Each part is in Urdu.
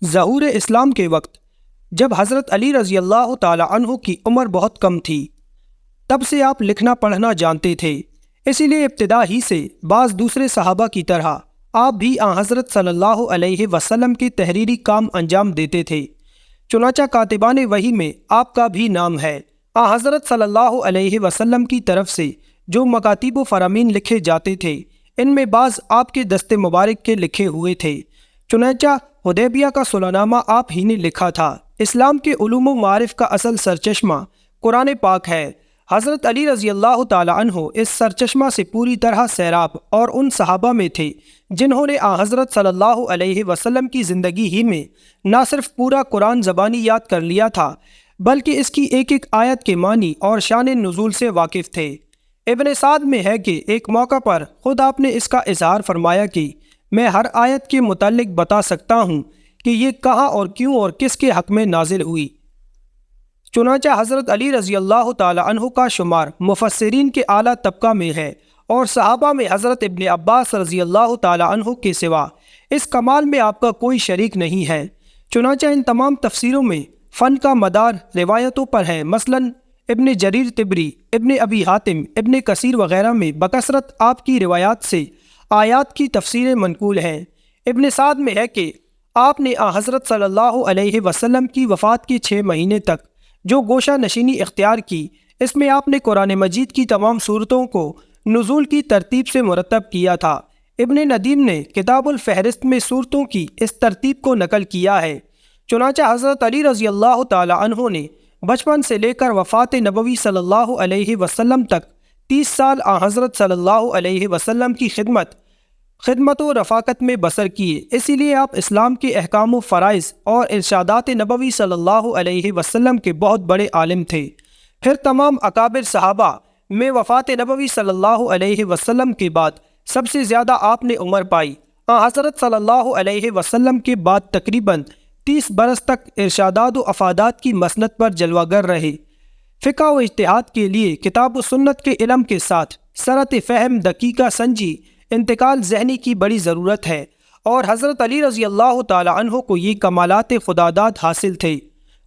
ظہور اسلام کے وقت جب حضرت علی رضی اللہ تعالی عنہ کی عمر بہت کم تھی، تب سے آپ لکھنا پڑھنا جانتے تھے۔ اسی لیے ابتدا ہی سے بعض دوسرے صحابہ کی طرح آپ بھی حضرت صلی اللہ علیہ وسلم کے تحریری کام انجام دیتے تھے۔ چنانچہ کاتبان وحی میں آپ کا بھی نام ہے۔ حضرت صلی اللہ علیہ وسلم کی طرف سے جو مکاتیب و فرامین لکھے جاتے تھے، ان میں بعض آپ کے دست مبارک کے لکھے ہوئے تھے۔ چنانچہ حدیبیہ کا صلح نامہ آپ ہی نے لکھا تھا۔ اسلام کے علوم و معارف کا اصل سرچشمہ قرآن پاک ہے۔ حضرت علی رضی اللہ تعالی عنہ اس سرچشمہ سے پوری طرح سیراب اور ان صحابہ میں تھے جنہوں نے حضرت صلی اللہ علیہ وسلم کی زندگی ہی میں نہ صرف پورا قرآن زبانی یاد کر لیا تھا، بلکہ اس کی ایک ایک آیت کے معنی اور شان نزول سے واقف تھے۔ ابن سعد میں ہے کہ ایک موقع پر خود آپ نے اس کا اظہار فرمایا کہ میں ہر آیت کے متعلق بتا سکتا ہوں کہ یہ کہاں اور کیوں اور کس کے حق میں نازل ہوئی۔ چنانچہ حضرت علی رضی اللہ تعالی عنہ کا شمار مفسرین کے اعلیٰ طبقہ میں ہے، اور صحابہ میں حضرت ابن عباس رضی اللہ تعالی عنہ کے سوا اس کمال میں آپ کا کوئی شریک نہیں ہے۔ چنانچہ ان تمام تفسیروں میں فن کا مدار روایتوں پر ہے۔ مثلاً ابن جریر طبری، ابن ابی حاتم، ابن کثیر وغیرہ میں بکثرت آپ کی روایات سے آیات کی تفسیریں منقول ہیں۔ ابن سعد میں ہے کہ آپ نے حضرت صلی اللہ علیہ وسلم کی وفات کے 6 مہینے تک جو گوشہ نشینی اختیار کی، اس میں آپ نے قرآن مجید کی تمام صورتوں کو نزول کی ترتیب سے مرتب کیا تھا۔ ابن ندیم نے کتاب الفہرست میں صورتوں کی اس ترتیب کو نقل کیا ہے۔ چنانچہ حضرت علی رضی اللہ تعالی عنہ نے بچپن سے لے کر وفات نبوی صلی اللہ علیہ وسلم تک 30 سال حضرت صلی اللہ علیہ وسلم کی خدمت و رفاقت میں بسر کیے۔ اسی لیے آپ اسلام کے احکام و فرائض اور ارشادات نبوی صلی اللہ علیہ وسلم کے بہت بڑے عالم تھے۔ پھر تمام اکابر صحابہ میں وفات نبوی صلی اللہ علیہ وسلم کے بعد سب سے زیادہ آپ نے عمر پائی۔ حضرت صلی اللہ علیہ وسلم کے بعد تقریباً 30 برس تک ارشادات و افادات کی مسند پر جلوہ گر رہے۔ فقہ و اجتہاد کے لیے کتاب و سنت کے علم کے ساتھ سرت فہم دقیقہ سنجی انتقال ذہنی کی بڑی ضرورت ہے، اور حضرت علی رضی اللہ تعالی عنہ کو یہ کمالات خداداد حاصل تھے۔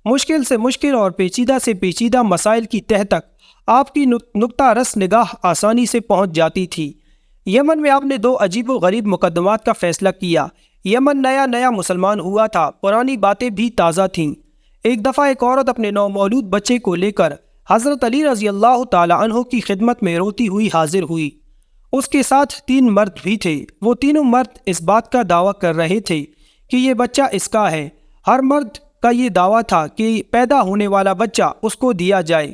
مشکل سے مشکل اور پیچیدہ سے پیچیدہ مسائل کی تہ تک آپ کی نقطہ رس نگاہ آسانی سے پہنچ جاتی تھی۔ یمن میں آپ نے 2 عجیب و غریب مقدمات کا فیصلہ کیا۔ یمن نیا مسلمان ہوا تھا، پرانی باتیں بھی تازہ تھیں۔ ایک دفعہ ایک عورت اپنے نومولود بچے کو لے کر حضرت علی رضی اللہ تعالی عنہ کی خدمت میں روتی ہوئی حاضر ہوئی۔ اس کے ساتھ 3 مرد بھی تھے۔ وہ تینوں مرد اس بات کا دعویٰ کر رہے تھے کہ یہ بچہ اس کا ہے۔ ہر مرد کا یہ دعویٰ تھا کہ پیدا ہونے والا بچہ اس کو دیا جائے۔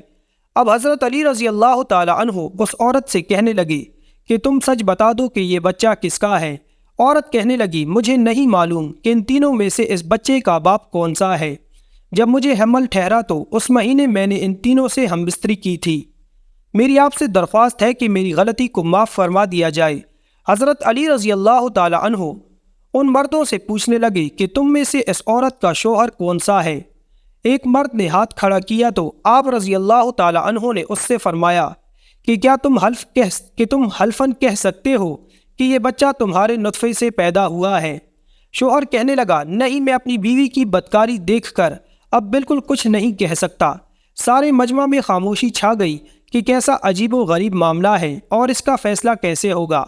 اب حضرت علی رضی اللہ تعالی عنہ اس عورت سے کہنے لگے کہ تم سچ بتا دو کہ یہ بچہ کس کا ہے۔ عورت کہنے لگی مجھے نہیں معلوم کہ ان تینوں میں سے اس بچے کا باپ کون سا ہے۔ جب مجھے حمل ٹھہرا تو اس مہینے میں نے ان تینوں سے ہم بستری کی تھی۔ میری آپ سے درخواست ہے کہ میری غلطی کو معاف فرما دیا جائے۔ حضرت علی رضی اللہ تعالی عنہ ان مردوں سے پوچھنے لگے کہ تم میں سے اس عورت کا شوہر کون سا ہے؟ ایک مرد نے ہاتھ کھڑا کیا تو آپ رضی اللہ تعالی عنہ نے اس سے فرمایا کہ کیا تم حلفاً کہہ سکتے ہو کہ یہ بچہ تمہارے نطفے سے پیدا ہوا ہے؟ شوہر کہنے لگا نہیں، میں اپنی بیوی کی بدکاری دیکھ کر اب بالکل کچھ نہیں کہہ سکتا۔ سارے مجمع میں خاموشی چھا گئی کہ کیسا عجیب و غریب معاملہ ہے اور اس کا فیصلہ کیسے ہوگا۔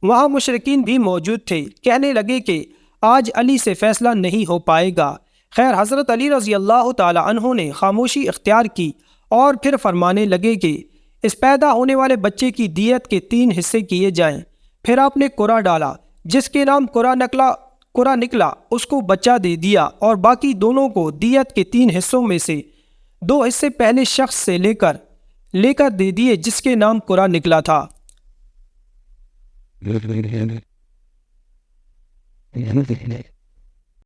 وہاں مشرکین بھی موجود تھے۔ کہنے لگے کہ آج علی سے فیصلہ نہیں ہو پائے گا۔ خیر، حضرت علی رضی اللہ تعالی عنہ نے خاموشی اختیار کی اور پھر فرمانے لگے کہ اس پیدا ہونے والے بچے کی دیت کے 3 حصے کیے جائیں۔ پھر آپ نے قرعہ ڈالا، جس کے نام قرعہ نکلا اس کو بچہ دے دیا، اور باقی دونوں کو دیت کے 3 حصوں میں سے 2 حصے پہلے شخص سے لے کر دے دیے جس کے نام قرعہ نکلا تھا۔